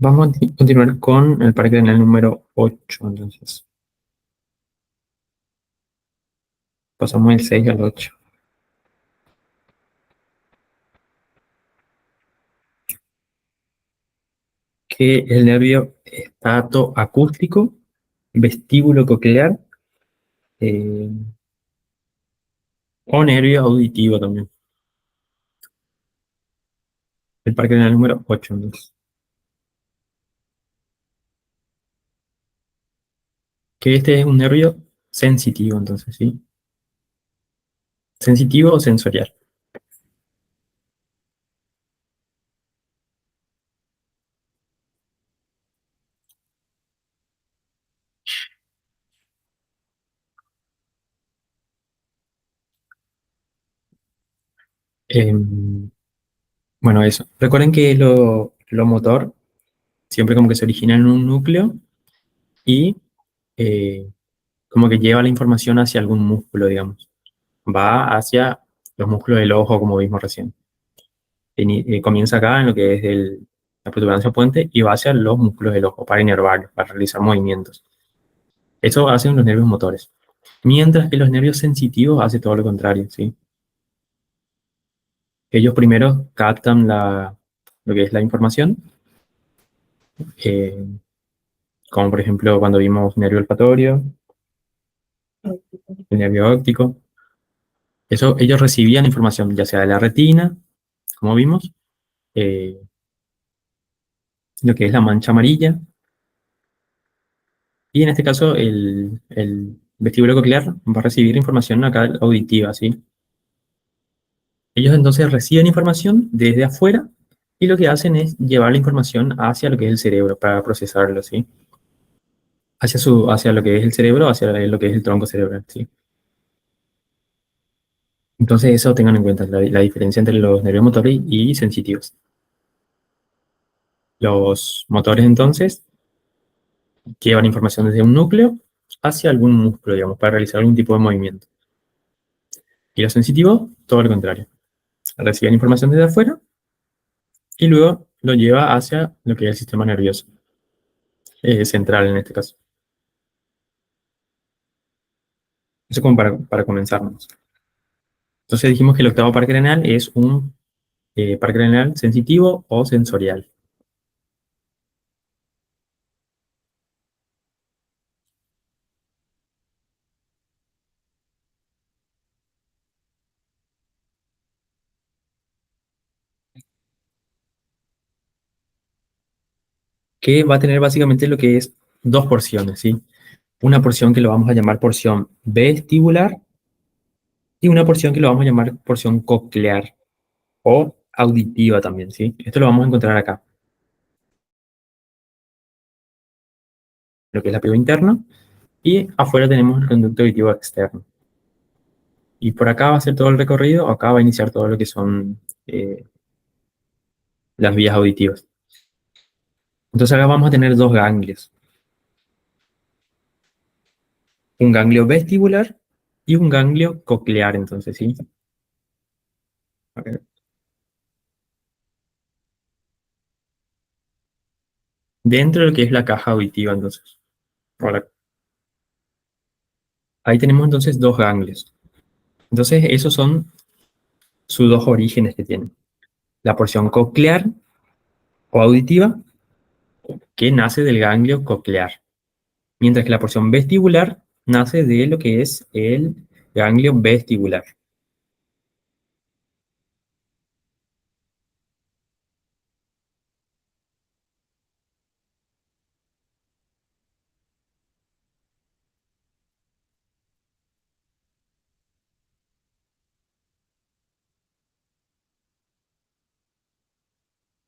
Vamos a continuar con el parque craneal número 8. Entonces, pasamos del 6 al 8. Que el nervio estato acústico, vestíbulo coclear eh, o nervio auditivo también. El parque craneal número 8. Entonces, que este es un nervio sensitivo, entonces, ¿sí? Sensitivo o sensorial. Bueno, eso. Recuerden que lo motor siempre como que se origina en un núcleo y eh, como que lleva la información hacia algún músculo, digamos. Va hacia los músculos del ojo, como vimos recién. Comienza acá en lo que es la protuberancia puente y va hacia los músculos del ojo para inervarlos, para realizar movimientos. Eso hacen los nervios motores. Mientras que los nervios sensitivos hacen todo lo contrario, ¿sí? Ellos primero captan lo que es la información, eh, como por ejemplo cuando vimos nervio olfatorio, el nervio óptico. Eso, ellos recibían información ya sea de la retina, como vimos, eh, lo que es la mancha amarilla. Y en este caso, el vestíbulo coclear va a recibir información acá auditiva, ¿sí? Ellos entonces reciben información desde afuera y lo que hacen es llevar la información hacia lo que es el cerebro para procesarlo, ¿sí? Hacia lo que es el cerebro, hacia lo que es el tronco cerebral, ¿sí? Entonces eso tengan en cuenta, la diferencia entre los nervios motores y sensitivos. Los motores entonces llevan información desde un núcleo hacia algún músculo, digamos, para realizar algún tipo de movimiento. Y los sensitivos, todo lo contrario. Reciben información desde afuera y luego lo lleva hacia lo que es el sistema nervioso central en este caso. Eso como para comenzarnos. Entonces dijimos que el octavo par craneal es un par craneal sensitivo o sensorial. Que va a tener básicamente lo que es dos porciones, ¿sí? Una porción que lo vamos a llamar porción vestibular y una porción que lo vamos a llamar porción coclear o auditiva también, ¿sí? Esto lo vamos a encontrar acá, lo que es la piba interna, y afuera tenemos el conducto auditivo externo. Y por acá va a ser todo el recorrido, acá va a iniciar todo lo que son las vías auditivas. Entonces acá vamos a tener dos ganglios, un ganglio vestibular y un ganglio coclear, entonces, ¿sí? Acá. Dentro de lo que es la caja auditiva, entonces. Ahora, ahí tenemos entonces dos ganglios. Entonces, esos son sus dos orígenes que tienen. La porción coclear o auditiva, que nace del ganglio coclear, mientras que la porción vestibular nace de lo que es el ganglio vestibular.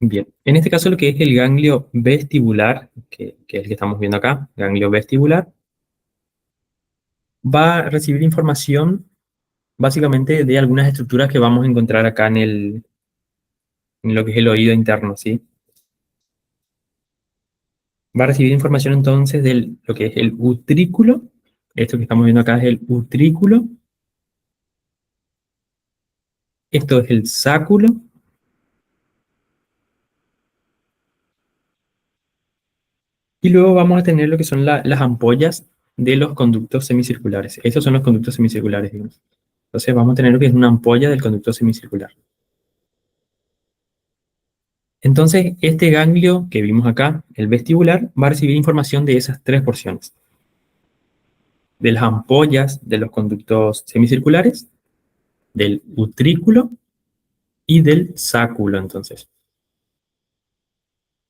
Bien, en este caso lo que es el ganglio vestibular, que es el que estamos viendo acá, ganglio vestibular, va a recibir información básicamente de algunas estructuras que vamos a encontrar acá en lo que es el oído interno, ¿sí? Va a recibir información entonces de lo que es el utrículo, esto que estamos viendo acá es el utrículo, esto es el sáculo, Y luego vamos a tener lo que son las ampollas de los conductos semicirculares. Estos son los conductos semicirculares, digamos. Entonces vamos a tener lo que es una ampolla del conducto semicircular. Entonces, este ganglio que vimos acá, el vestibular, va a recibir información de esas tres porciones. De las ampollas de los conductos semicirculares, del utrículo y del sáculo, entonces.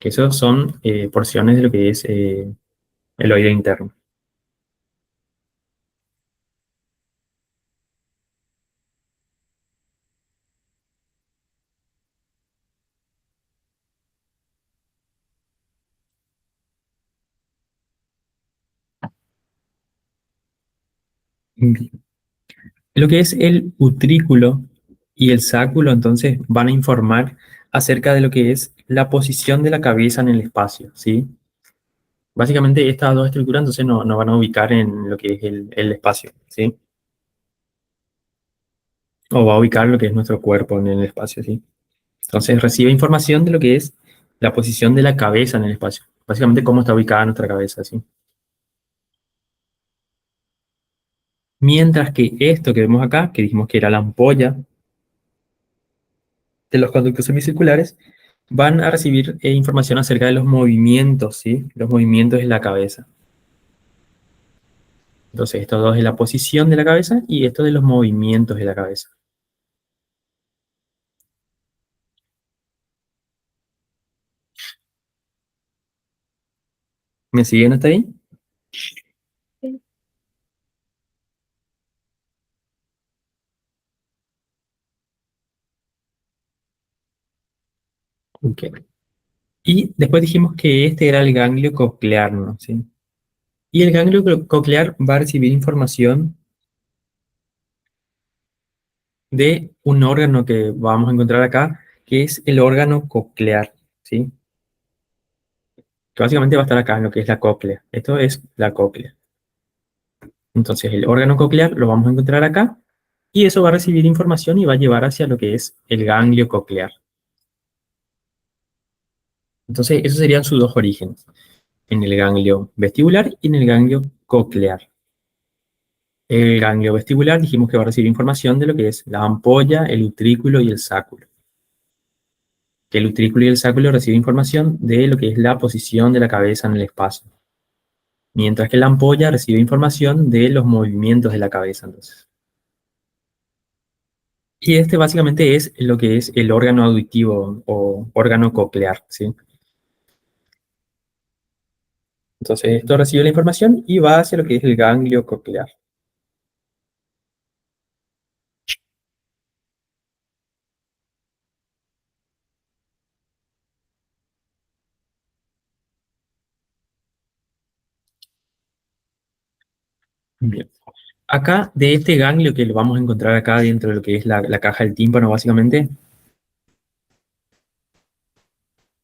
Que esos son porciones de lo que es el oído interno. Bien. Lo que es el utrículo y el sáculo, entonces, van a informar acerca de lo que es la posición de la cabeza en el espacio, ¿sí? Básicamente, estas dos estructuras, entonces, no van a ubicar en lo que es el espacio, ¿sí? O va a ubicar lo que es nuestro cuerpo en el espacio, ¿sí? Entonces, recibe información de lo que es la posición de la cabeza en el espacio. Básicamente, cómo está ubicada nuestra cabeza, ¿sí? Mientras que esto que vemos acá, que dijimos que era la ampolla de los conductos semicirculares, van a recibir información acerca de los movimientos, ¿sí? Los movimientos de la cabeza. Entonces, esto dos es la posición de la cabeza y esto de los movimientos de la cabeza. ¿Me siguen hasta ahí? Ok. Y después dijimos que este era el ganglio coclear, ¿no? ¿Sí? Y el ganglio coclear va a recibir información de un órgano que vamos a encontrar acá, que es el órgano coclear, ¿sí? Que básicamente va a estar acá en lo que es la cóclea. Esto es la cóclea. Entonces el órgano coclear lo vamos a encontrar acá y eso va a recibir información y va a llevar hacia lo que es el ganglio coclear. Entonces esos serían sus dos orígenes, en el ganglio vestibular y en el ganglio coclear. El ganglio vestibular dijimos que va a recibir información de lo que es la ampolla, el utrículo y el sáculo. Que el utrículo y el sáculo reciben información de lo que es la posición de la cabeza en el espacio. Mientras que la ampolla recibe información de los movimientos de la cabeza, entonces. Y este básicamente es lo que es el órgano auditivo o órgano coclear, ¿sí? Entonces esto recibe la información y va hacia lo que es el ganglio coclear. Bien. Acá, de este ganglio que lo vamos a encontrar acá dentro de lo que es la caja del tímpano, básicamente.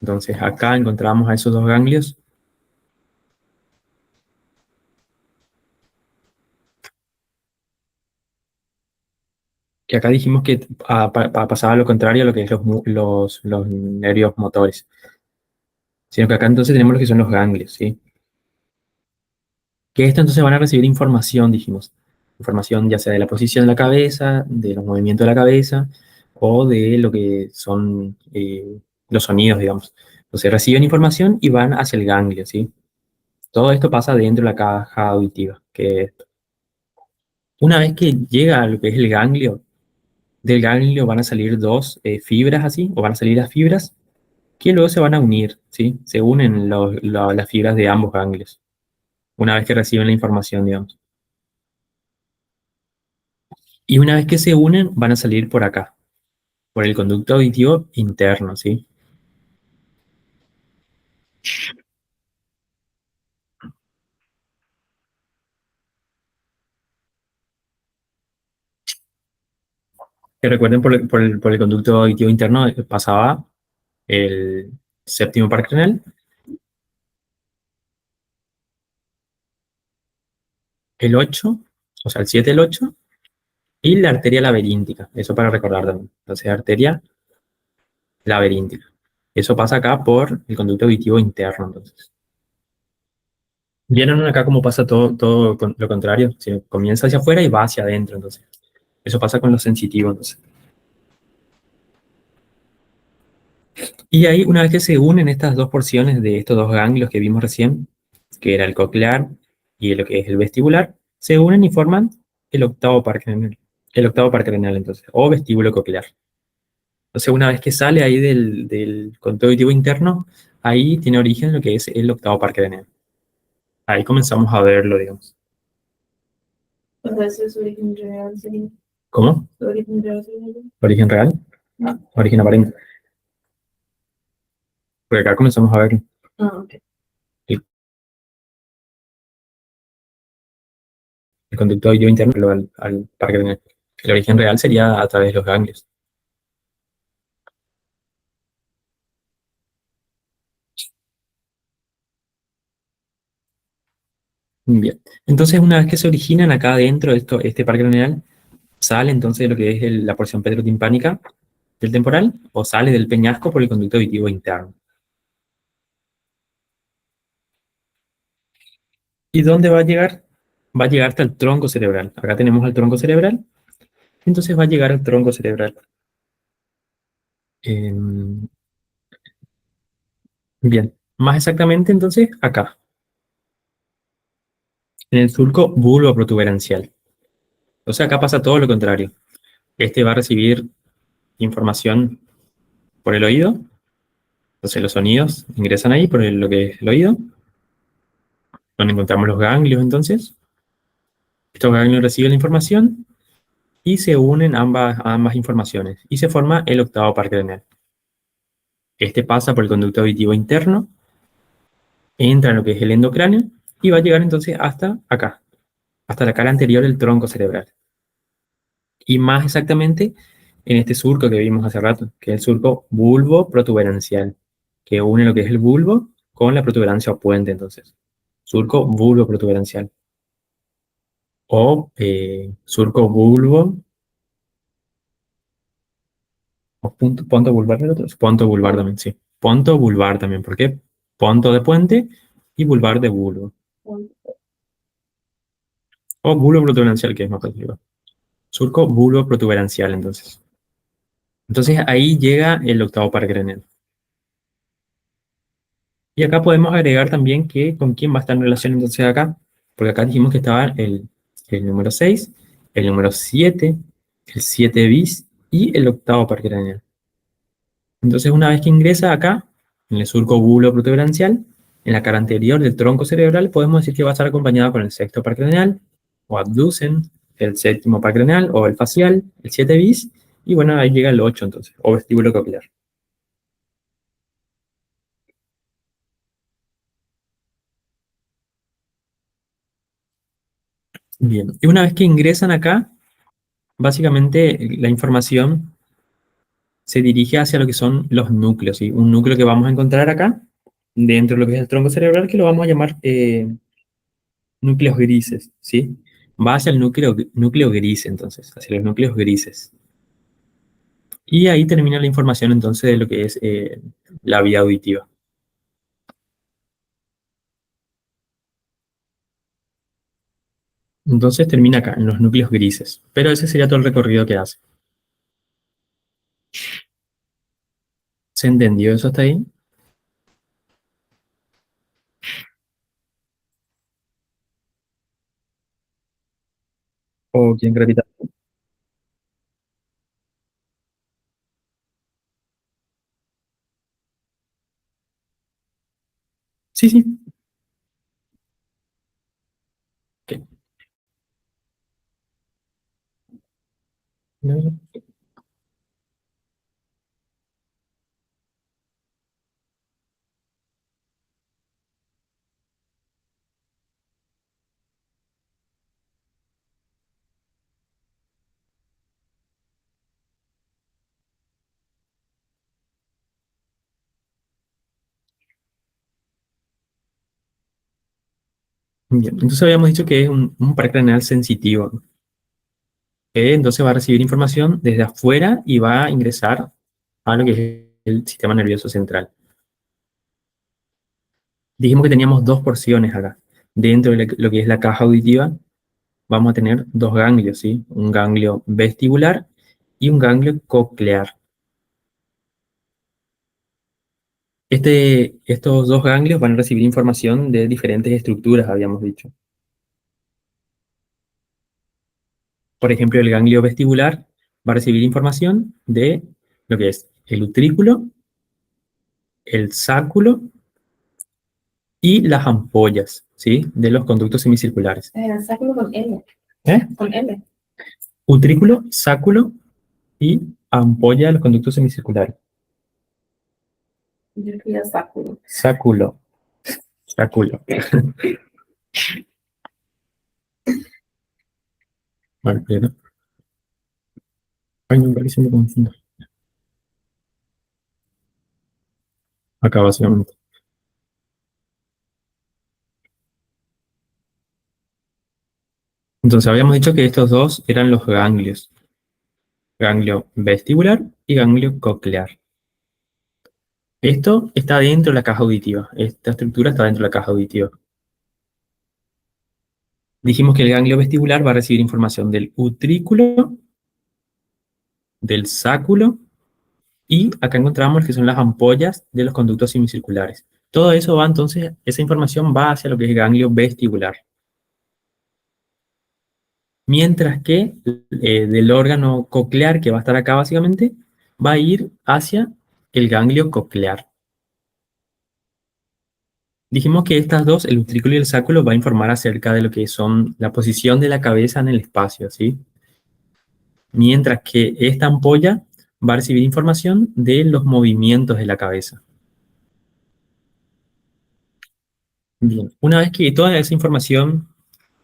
Entonces acá encontramos a esos dos ganglios. Que acá dijimos que pasaba lo contrario a lo que es los nervios motores. Sino que acá entonces tenemos lo que son los ganglios, ¿sí? Que esto entonces van a recibir información, dijimos. Información ya sea de la posición de la cabeza, de los movimientos de la cabeza, o de lo que son los sonidos, digamos. Entonces reciben información y van hacia el ganglio, ¿sí? Todo esto pasa dentro de la caja auditiva. Que una vez que llega a lo que es el ganglio, del ganglio van a salir dos fibras así, o van a salir las fibras, que luego se van a unir, ¿sí? Se unen las fibras de ambos ganglios, una vez que reciben la información, digamos. Y una vez que se unen, van a salir por acá, por el conducto auditivo interno, ¿sí? Que recuerden, por el conducto auditivo interno pasaba el séptimo par craneal, el 8, o sea, el 7, el 8, y la arteria laberíntica. Eso para recordar también. Entonces, arteria laberíntica. Eso pasa acá por el conducto auditivo interno, entonces. Vieron acá cómo pasa todo lo contrario. Si comienza hacia afuera y va hacia adentro, entonces. Eso pasa con los sensitivos, entonces. Y ahí, una vez que se unen estas dos porciones de estos dos ganglios que vimos recién, que era el coclear y lo que es el vestibular, se unen y forman el octavo par craneal. El octavo par craneal, entonces, o vestíbulo coclear. Entonces, una vez que sale ahí del conducto auditivo interno, ahí tiene origen lo que es el octavo par craneal. Ahí comenzamos a verlo, digamos. Entonces, origen real sería. ¿Cómo? Origen real sería. ¿Origen real? Origen aparente. Porque acá comenzamos a verlo. Ah, ok. El, el conducto auditivo interno al par craneal. El origen real sería a través de los ganglios. Bien. Entonces, una vez que se originan acá adentro de este par craneal, sale entonces lo que es la porción petrotimpánica del temporal o sale del peñasco por el conducto auditivo interno. ¿Y dónde va a llegar? Va a llegar hasta el tronco cerebral. Acá tenemos el tronco cerebral, entonces va a llegar al tronco cerebral. Em, bien, más exactamente entonces acá, en el surco bulboprotuberancial. Entonces acá pasa todo lo contrario. Este va a recibir información por el oído, entonces los sonidos ingresan ahí por lo que es el oído, donde encontramos los ganglios entonces. Estos ganglios reciben la información y se unen ambas informaciones y se forma el octavo par craneal. Este pasa por el conducto auditivo interno, entra en lo que es el endocráneo y va a llegar entonces hasta acá, hasta la cara anterior del tronco cerebral. Y más exactamente en este surco que vimos hace rato, que es el surco bulbo-protuberancial, que une lo que es el bulbo con la protuberancia o puente, entonces. Surco bulbo-protuberancial. O surco bulbo, o ponto vulvar el otro. Ponto vulvar también, sí. Ponto vulvar también, porque ponto de puente y vulvar de bulbo. O bulbo protuberancial, que es más parecido. Surco bulbo protuberancial, entonces. Entonces ahí llega el octavo par craneal. Y acá podemos agregar también que con quién va a estar en relación entonces acá, porque acá dijimos que estaba el número 6, el número 7, el 7 bis y el octavo par craneal. Entonces una vez que ingresa acá, en el surco bulo-protuberancial, en la cara anterior del tronco cerebral, podemos decir que va a estar acompañado con el sexto par craneal, o abducen, el séptimo par craneal, o el facial, el 7 bis, y bueno, ahí llega el 8 entonces, o vestíbulo coclear. Bien, y una vez que ingresan acá, básicamente la información se dirige hacia lo que son los núcleos, ¿sí? Un núcleo que vamos a encontrar acá, dentro de lo que es el tronco cerebral, que lo vamos a llamar núcleos grises, ¿sí? Va hacia el núcleo gris, entonces, hacia los núcleos grises. Y ahí termina la información, entonces, de lo que es la vía auditiva. Entonces termina acá, en los núcleos grises. Pero ese sería todo el recorrido que hace. ¿Se entendió eso hasta ahí? ¿O quieren que repita? Sí, sí. Ok. No, bien. Entonces habíamos dicho que es un par craneal sensitivo, ¿no? Que entonces va a recibir información desde afuera y va a ingresar a lo que es el sistema nervioso central. Dijimos que teníamos dos porciones acá. dentro de lo que es la caja auditiva, vamos a tener dos ganglios, ¿sí? Un ganglio vestibular y un ganglio coclear. Estos dos ganglios van a recibir información de diferentes estructuras, habíamos dicho. Por ejemplo, el ganglio vestibular va a recibir información de lo que es el utrículo, el sáculo y las ampollas, ¿sí? De los conductos semicirculares. Sácalo con L. ¿Eh? Con L. Utrículo, sáculo y ampolla de los conductos semicirculares. Yo quería sáculo. Sáculo. Sáculo. Vale, pero... Ay, me parece que me confundo. Acá básicamente. Entonces habíamos dicho que estos dos eran los ganglios. Ganglio vestibular y ganglio coclear. Esto está dentro de la caja auditiva. Esta estructura está dentro de la caja auditiva. Dijimos que el ganglio vestibular va a recibir información del utrículo, del sáculo y acá encontramos que son las ampollas de los conductos semicirculares. Todo eso va entonces, esa información va hacia lo que es el ganglio vestibular. Mientras que del órgano coclear, que va a estar acá básicamente, va a ir hacia el ganglio coclear. Dijimos que estas dos, el utrículo y el sáculo, va a informar acerca de lo que son la posición de la cabeza en el espacio, ¿sí? Mientras que esta ampolla va a recibir información de los movimientos de la cabeza. Bien, una vez que toda esa información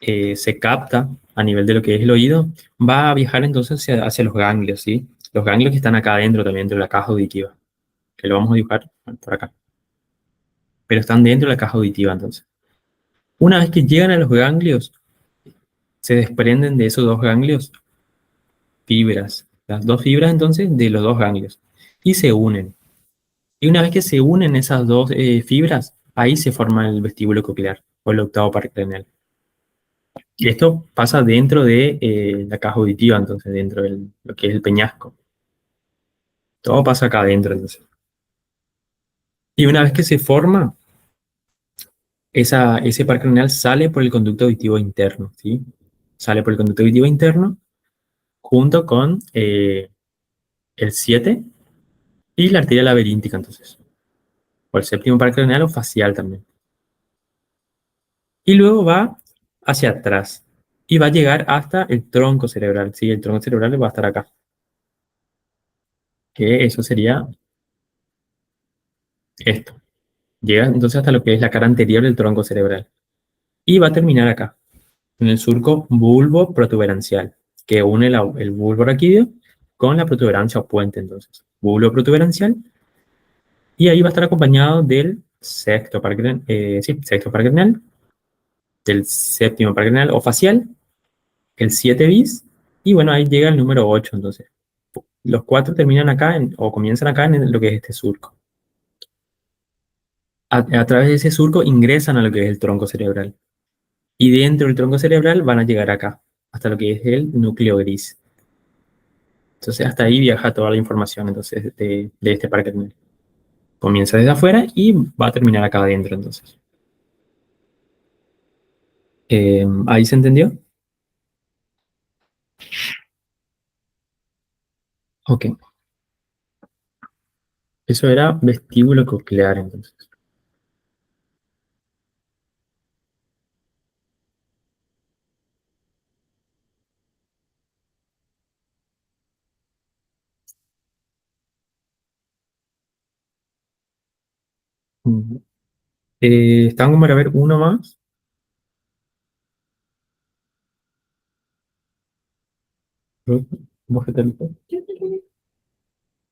se capta a nivel de lo que es el oído, va a viajar entonces hacia los ganglios, ¿sí? Los ganglios que están acá adentro también, dentro de la caja auditiva, que lo vamos a dibujar por acá. Pero están dentro de la caja auditiva entonces. Una vez que llegan a los ganglios, se desprenden de esos dos ganglios fibras, las dos fibras entonces de los dos ganglios, y se unen. Y una vez que se unen esas dos fibras, ahí se forma el vestíbulo coclear o el octavo par craneal. Y esto pasa dentro de la caja auditiva, entonces, dentro de lo que es el peñasco. Todo pasa acá adentro, entonces. Y una vez que se forma, ese par craneal sale por el conducto auditivo interno, ¿sí? Sale por el conducto auditivo interno junto con el 7 y la arteria laberíntica, entonces. O el séptimo par craneal o facial también. Y luego va hacia atrás y va a llegar hasta el tronco cerebral, ¿sí? El tronco cerebral va a estar acá, que eso sería esto. Llega entonces hasta lo que es la cara anterior del tronco cerebral. Y va a terminar acá, en el surco bulbo-protuberancial, que une el bulbo raquídeo con la protuberancia o puente, entonces. Bulbo protuberancial. Y ahí va a estar acompañado del sexto par craneal, sexto par craneal, del séptimo par craneal o facial, el 7 bis, y bueno, ahí llega el número 8 entonces. Los cuatro terminan acá o comienzan acá en lo que es este surco. A través de ese surco ingresan a lo que es el tronco cerebral. Y dentro del tronco cerebral van a llegar acá, hasta lo que es el núcleo gris. Entonces hasta ahí viaja toda la información entonces, de este parque craneal. Comienza desde afuera y va a terminar acá adentro entonces. ¿Ahí se entendió? Ok. Eso era vestíbulo coclear entonces. Ujú. Estamos para ver uno más. ¿Vos qué tal?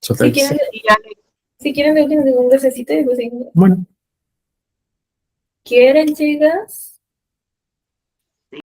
Si quieren, si quieren, dejen un necesito y después seguimos. Bueno, ¿Quieren, chicas?